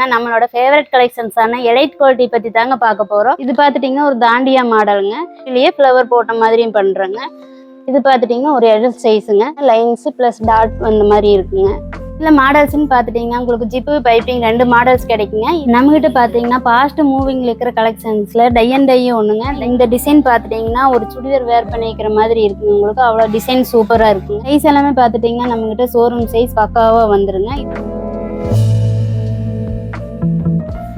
நம்மளோட favourite கலெக்ஷன்ஸான elite quality பத்தி தாங்க பார்க்க போறோம். இது பார்த்துட்டீங்கன்னா ஒரு தாண்டியா மாடலுங்க. இதுலயே ஃப்ளவர் போட்ட மாதிரியும் பண்றேங்க. இது பார்த்துட்டீங்கன்னா ஒரு எல் சைஸுங்க. லைன்ஸ் பிளஸ் டாட் அந்த மாதிரி இருக்குங்க. இதுல மாடல்ஸ்ன்னு பார்த்துட்டீங்கன்னா உங்களுக்கு ஜிப்பு பைப்பிங் 2 மாடல்ஸ் கிடைக்குங்க. நம்ம கிட்ட பார்த்தீங்கன்னா ஃபாஸ்ட் மூவிங்ல இருக்கிற கலெக்ஷன்ஸ்ல டை அண்ட் டை ஒண்ணுங்க. இந்த டிசைன் பார்த்துட்டீங்கன்னா ஒரு சுடிதார் வேர் பண்ணிக்கிற மாதிரி இருக்குங்க. உங்களுக்கு அவ்வளவு டிசைன் சூப்பரா இருக்குங்க. சைஸ் எல்லாமே பார்த்துட்டீங்கன்னா நம்ம கிட்ட ஷோரூம் சைஸ் பக்காவா வந்துருங்க.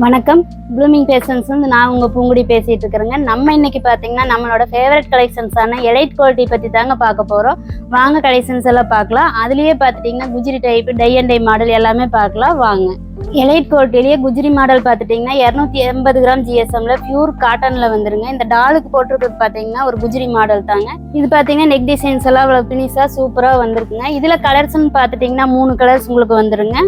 வணக்கம், ப்ளூமிங் ஃபேஷன்ஸ் நான் உங்க பூங்குடி பேசிட்டு இருக்கிறேங்க. நம்ம இன்னைக்கு பாத்தீங்கன்னா நம்மளோட ஃபேவரட் கலெக்ஷன்ஸான எலைட் குவாலிட்டி பத்தி தாங்க பார்க்க போறோம். வாங்க கலெக்ஷன்ஸ் எல்லாம் பார்க்கலாம். அதுலயே பாத்துட்டீங்கன்னா Gujri type tie and dye model எல்லாமே பார்க்கலாம் வாங்க. எலைட் குவாலிட்டிலேயே குஜ்ரி மாடல் பார்த்துட்டிங்கன்னா 280 கிராம் ஜிஎஸ்எம்ல பியூர் காட்டன்ல வந்துருங்க. இந்த டாலுக்கு போட்டுருக்கிறது பார்த்தீங்கன்னா ஒரு குஜ்ரி மாடல் தாங்க. இது பார்த்தீங்கன்னா நெக் டிசைன்ஸ் எல்லாம் அவ்வளோ ஃபினிஷாக சூப்பராக வந்திருக்குங்க. இதில் கலர்ஸ்ன்னு பார்த்துட்டிங்கன்னா 3 கலர்ஸ் உங்களுக்கு வந்துருங்க.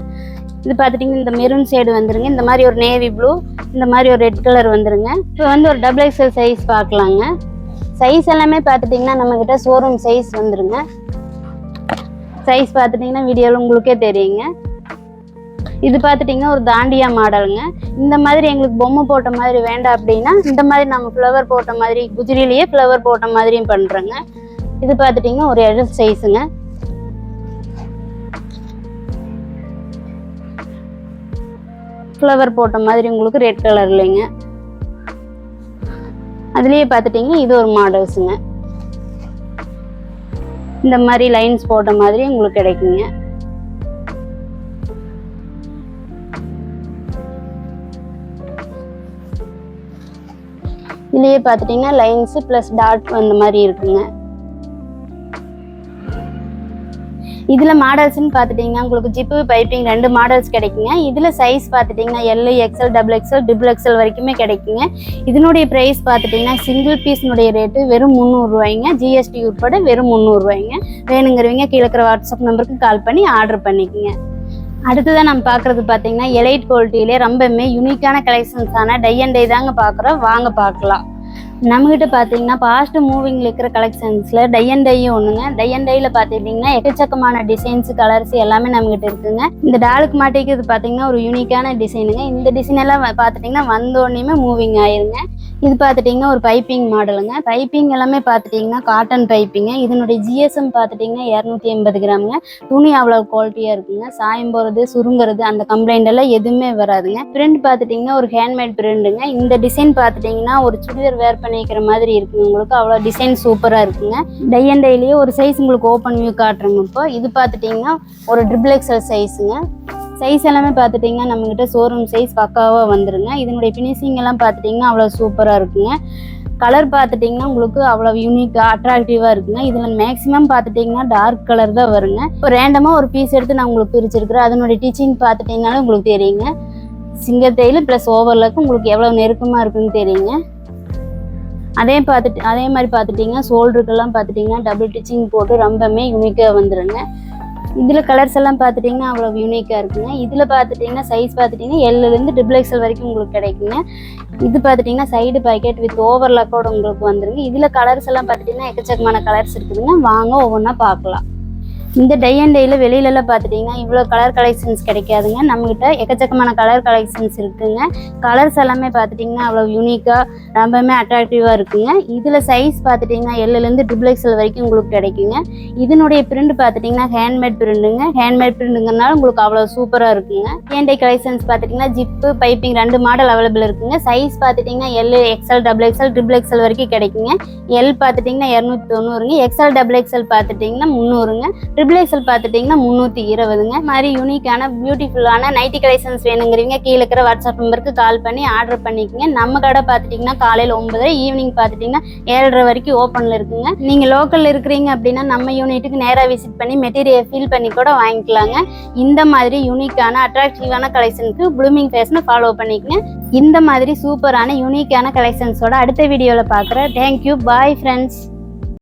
இது பார்த்துட்டிங்கன்னா இந்த மெரூன் ஷேடு வந்துருங்க. இந்த மாதிரி ஒரு நேவி ப்ளூ, இந்த மாதிரி ஒரு ரெட் கலர் வந்துருங்க. இப்போ வந்து ஒரு XXL சைஸ் பார்க்கலாங்க. சைஸ் எல்லாமே பார்த்துட்டிங்கன்னா நம்மக்கிட்ட ஷோரூம் சைஸ் வந்துருங்க. சைஸ் பார்த்துட்டிங்கன்னா வீடியோவில் உங்களுக்கே தெரியுங்க. இது பார்த்துட்டிங்கன்னா ஒரு தாண்டியா மாடலுங்க. இந்த மாதிரி எங்களுக்கு பொம்மை போட்ட மாதிரி வேண்டாம் அப்படின்னா இந்த மாதிரி நம்ம ஃப்ளவர் போட்ட மாதிரி குஜ்ரிலேயே ஃப்ளவர் போட்ட மாதிரியும் பண்ணுறோங்க. இது பார்த்துட்டிங்கன்னா ஒரு எல் சைஸுங்க. ஃப்ளவர் போட்ட மாதிரி உங்களுக்கு ரெட் கலர் இல்லைங்க. அதுலேயே பார்த்துட்டிங்கன்னா இது ஒரு மாடல்ஸுங்க. இந்த மாதிரி லைன்ஸ் போட்ட மாதிரி உங்களுக்கு கிடைக்குங்க. இதுலயே பார்த்துட்டீங்கன்னா லைன்ஸ் பிளஸ் டாட் அந்த மாதிரி இருக்குங்க. இதுல மாடல்ஸ்ன்னு பார்த்துட்டீங்கன்னா உங்களுக்கு ஜிப்பு பைப்பிங் 2 மாடல்ஸ் கிடைக்குங்க. இதுல சைஸ் பார்த்துட்டீங்கன்னா எல், எக்ஸ்எல், XXL வரைக்குமே கிடைக்குங்க. இதனுடைய பிரைஸ் பார்த்துட்டீங்கன்னா சிங்கிள் பீஸ்னுடைய ரேட்டு வெறும் 300 ரூபாய்ங்க. ஜிஎஸ்டி உட்பட வெறும் 300 ரூபாய்ங்க. வேணுங்கிறவங்க கீழே இருக்கிற வாட்ஸ்அப் நம்பருக்கு கால் பண்ணி ஆர்டர் பண்ணிக்கோங்க. அடுத்ததான் நம்ம பார்க்குறது பார்த்தீங்கன்னா எலைட் குவாலிட்டியிலே ரொம்பவுமே யூனிக்கான கலெக்ஷன்ஸான டை அண்ட் டை தாங்க பார்க்குறோம். வாங்க பார்க்கலாம். நம்மகிட்ட பார்த்தீங்கன்னா ஃபாஸ்ட் மூவிங்ல இருக்கிற கலெக்ஷன்ஸ்ல டை அண்ட் டை ஒண்ணுங்க. டை அண்ட் டைல பார்த்துட்டீங்கன்னா எக்கச்சக்கமான டிசைன்ஸ் கலர்ஸ் எல்லாமே நம்மகிட்ட இருக்குங்க. இந்த டாலுக்கு மாட்டிக்கிறது பார்த்தீங்கன்னா ஒரு யூனிக்கான டிசைனுங்க. இந்த டிசைன் எல்லாம் பார்த்துட்டிங்கன்னா வந்தோடனே மூவிங் ஆயிருங்க. இது பார்த்துட்டிங்கன்னா ஒரு பைப்பிங் மாடலுங்க. பைப்பிங் எல்லாமே பார்த்துட்டிங்கன்னா காட்டன் பைப்பிங்க. இதனுடைய ஜிஎஸ்எம் பார்த்துட்டிங்கன்னா 280 கிராமுங்க. துணி அவ்வளோ குவாலிட்டியாக இருக்குங்க. சாயம் போகிறது சுருங்குறது அந்த கம்ப்ளைண்ட் எல்லாம் எதுவுமே வராதுங்க. பிரிண்ட் பார்த்துட்டிங்கன்னா ஒரு ஹேண்ட்மேட் பிரிண்டுங்க. இந்த டிசைன் பார்த்துட்டிங்கன்னா ஒரு சுடிதார் வேர் பண்ணிக்கிற மாதிரி இருக்குங்க. உங்களுக்கு அவ்வளோ டிசைன் சூப்பராக இருக்குங்க. டை அண்ட் டைலேயே ஒரு சைஸ் உங்களுக்கு ஓப்பன் வியூ காட்டுறோங்க. இப்போ இது பார்த்துட்டிங்கன்னா ஒரு XXL சைஸுங்க. சைஸ் எல்லாமே பார்த்துட்டிங்கன்னா நம்மக்கிட்ட ஷோரூம் சைஸ் பக்காவாக வந்துருங்க. இதனுடைய ஃபினிஷிங் எல்லாம் பார்த்துட்டிங்கன்னா அவ்வளோ சூப்பராக இருக்குங்க. கலர் பார்த்துட்டிங்கன்னா உங்களுக்கு அவ்வளோ யூனிக்காக அட்ராக்டிவாக இருக்குங்க. இதில் மேக்ஸிமம் பார்த்துட்டிங்கன்னா டார்க் கலர் தான் வருங்க. இப்போ ரேண்டமாக ஒரு பீஸ் எடுத்து நான் உங்களுக்கு பிரிச்சிருக்கிறேன். அதனுடைய டீச்சிங் பார்த்துட்டிங்கனாலும் உங்களுக்கு தெரியுங்க. சிங்கர் தையல் ப்ளஸ் ஓவர்லாக்கு உங்களுக்கு எவ்வளோ நெருக்கமாக இருக்குன்னு தெரியுங்க. அதே மாதிரி பார்த்துட்டிங்கன்னா ஷோல்டருக்கெல்லாம் பார்த்துட்டிங்கன்னா டபுள் டிச்சிங் போட்டு ரொம்பவுமே யூனிக்காக வந்துடுங்க. இதில் கலர்ஸ் எல்லாம் பார்த்துட்டிங்கன்னா அவ்வளோ யூனிக்காக இருக்குங்க. இதில் பார்த்துட்டிங்கன்னா சைஸ் பார்த்துட்டிங்கன்னா எல்லேருந்து XXL வரைக்கும் உங்களுக்கு கிடைக்குங்க. இது பார்த்துட்டிங்கன்னா சைடு பாக்கெட் வித் ஓவர்லாக்கோட உங்களுக்கு வந்துருங்க. இதில் கலர்ஸ் எல்லாம் பார்த்துட்டிங்கன்னா எக்கச்சக்கமான கலர்ஸ் இருக்குதுங்க. வாங்க ஒவ்வொன்றா பார்க்கலாம். இந்த டை அண்ட் டைல வெளியிலலாம் பார்த்துட்டிங்கன்னா இவ்வளோ கலர் கலெக்ஷன்ஸ் கிடைக்காதுங்க. நம்மகிட்ட எக்கச்சக்கமான கலர் கலெக்ஷன்ஸ் இருக்குங்க. கலர்ஸ் எல்லாமே பார்த்துட்டிங்கன்னா அவ்வளோ யூனிக்காக ரொம்பவுமே அட்ராக்டிவாக இருக்குங்க. இதில் சைஸ் பார்த்துட்டிங்கன்னா எல்லேருந்து XXL வரைக்கும் உங்களுக்கு கிடைக்குங்க. இதனுடைய பிரிண்ட் பார்த்துட்டிங்கன்னா ஹேண்ட்மேட் பிரிண்டுங்க. ஹேண்ட்மேட் பிரிண்டுங்கிறனால உங்களுக்கு அவ்வளோ சூப்பராக இருக்குங்க. ஹேண்ட் டை கலெக்ஷன்ஸ் பார்த்துட்டிங்கன்னா ஜிப்பு பைப்பிங் 2 மாடல் அவைலபிள் இருக்குங்க. சைஸ் பார்த்துட்டிங்கன்னா எல், எக்ஸ்எல், XXL வரைக்கும் கிடைக்குங்க. எல் பார்த்துட்டிங்கன்னா 290ங்க. XXL பார்த்துட்டிங்கன்னா 300ங்க. XXL பார்த்துட்டிங்கன்னா 320ங்க. மாதிரி யூனிக்கான பியூட்டிஃபுல்லான நைட்டி கலெக்ஷன்ஸ் வேணுங்கிறவங்க கீழே இருக்கிற வாட்ஸ்அப் நம்பருக்கு கால் பண்ணி ஆர்டர் பண்ணிக்கோங்க. நம்ம கடை பார்த்துட்டிங்கன்னா காலையில் 9, ஈவினிங் பார்த்துட்டிங்கன்னா 7:30 வரைக்கும் ஓப்பனில் இருக்குங்க. நீங்கள் லோக்கலில் இருக்கிறீங்க அப்படின்னா நம்ம யூனிட்டுக்கு நேராக விசிட் பண்ணி மெட்டீரியல் ஃபீல் பண்ணி கூட வாங்கிக்கலாங்க. இந்த மாதிரி யூனிக்கான அட்ராக்டிவான கலெக்ஷனுக்கு ப்ளூமிங் ஃபேஷனை ஃபாலோ பண்ணிக்கங்க. இந்த மாதிரி சூப்பரான யூனிக்கான கலெக்ஷன்ஸோட அடுத்த வீடியோவில் பார்க்குறேன். Thank you, bye friends.